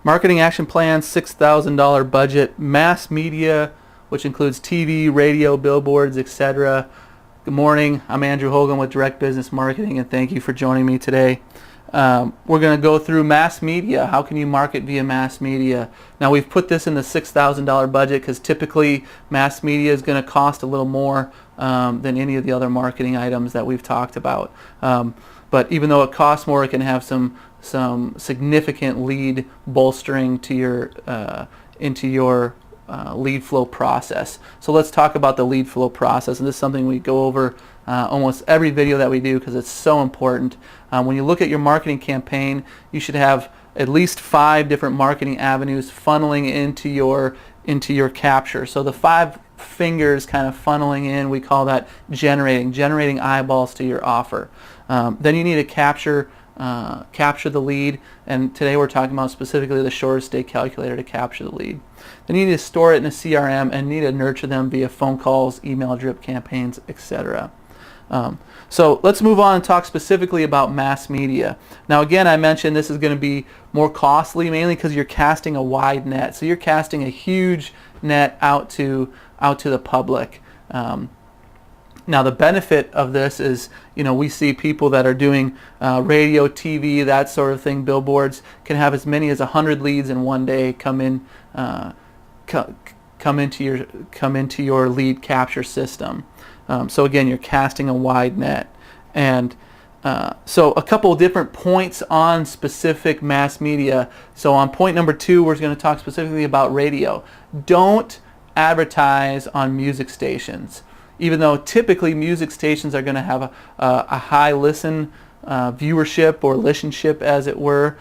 Marketing action plan, $6,000 budget, mass media, which includes TV, radio, billboards, etc. Good morning. I'm Andrew Hogan with Direct Business Marketing, and thank you for joining me today. We're going to go through mass media. How can you market via mass media? Now, we've put this in the $6,000 budget because typically mass media is going to cost a little more than any of the other marketing items that we've talked about. But even though it costs more, it can have some significant lead bolstering to your into your lead flow process. So let's talk about the lead flow process, and this is something we go over almost every video that we do because it's so important. When you look at your marketing campaign, you should have at least 5 different marketing avenues funneling into your capture. So the 5 fingers kind of funneling in, we call that generating eyeballs to your offer. Then you need to capture the lead, and today we're talking about specifically the shortest stay calculator to capture the lead. Then you need to store it in a CRM and need to nurture them via phone calls, email drip campaigns, etc. So let's move on and talk specifically about mass media. Now again, I mentioned this is going to be more costly mainly because you're casting a wide net. So you're casting a huge net out to the public. Now the benefit of this is, we see people that are doing radio, TV, that sort of thing, billboards, can have as many as 100 leads in one day come into your lead capture system. So again, you're casting a wide net. And so a couple of different points on specific mass media. So on point number 2, we're going to talk specifically about radio. Don't advertise on music stations. Even though typically music stations are going to have a high viewership or listenership, as it were,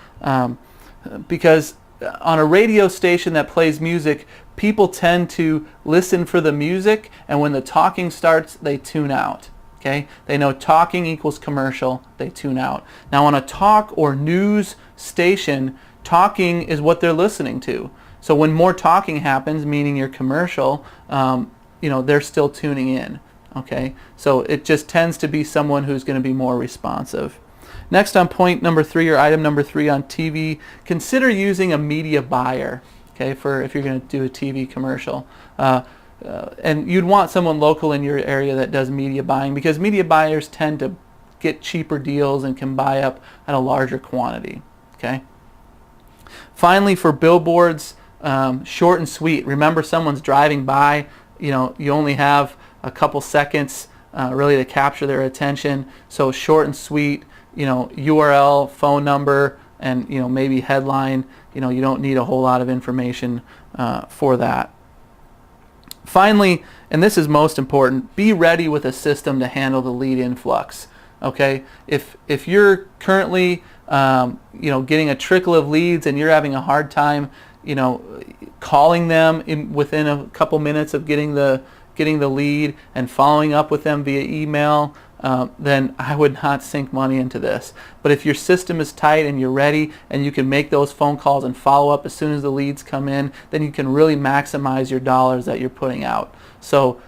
because on a radio station that plays music, people tend to listen for the music, and when the talking starts, they tune out. Okay? They know talking equals commercial, they tune out. Now on a talk or news station, talking is what they're listening to. So when more talking happens, meaning your commercial, they're still tuning in. Okay, so it just tends to be someone who's going to be more responsive. Next, on point number 3 or item number 3 on TV, consider using a media buyer. Okay, for if you're going to do a TV commercial, and you'd want someone local in your area that does media buying, because media buyers tend to get cheaper deals and can buy up at a larger quantity. Okay. Finally, for billboards, short and sweet. Remember, someone's driving by. You only have a couple seconds really to capture their attention. So short and sweet. URL, phone number, and maybe headline. You don't need a whole lot of information for that. Finally, and this is most important, be ready with a system to handle the lead influx. Okay, if you're currently getting a trickle of leads and you're having a hard time calling them within a couple minutes of getting the lead and following up with them via email, then I would not sink money into this. But if your system is tight and you're ready and you can make those phone calls and follow up as soon as the leads come in, then you can really maximize your dollars that you're putting out. So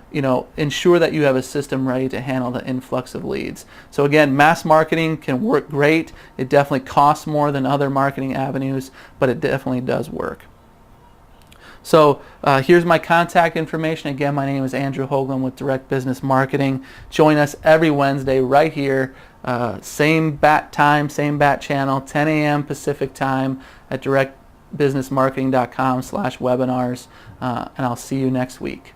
ensure that you have a system ready to handle the influx of leads. So again, mass marketing can work great. It definitely costs more than other marketing avenues, but it definitely does work. So here's my contact information. Again, my name is Andrew Hoagland with Direct Business Marketing. Join us every Wednesday right here, same bat time, same bat channel, 10 a.m. Pacific time at directbusinessmarketing.com/webinars, and I'll see you next week.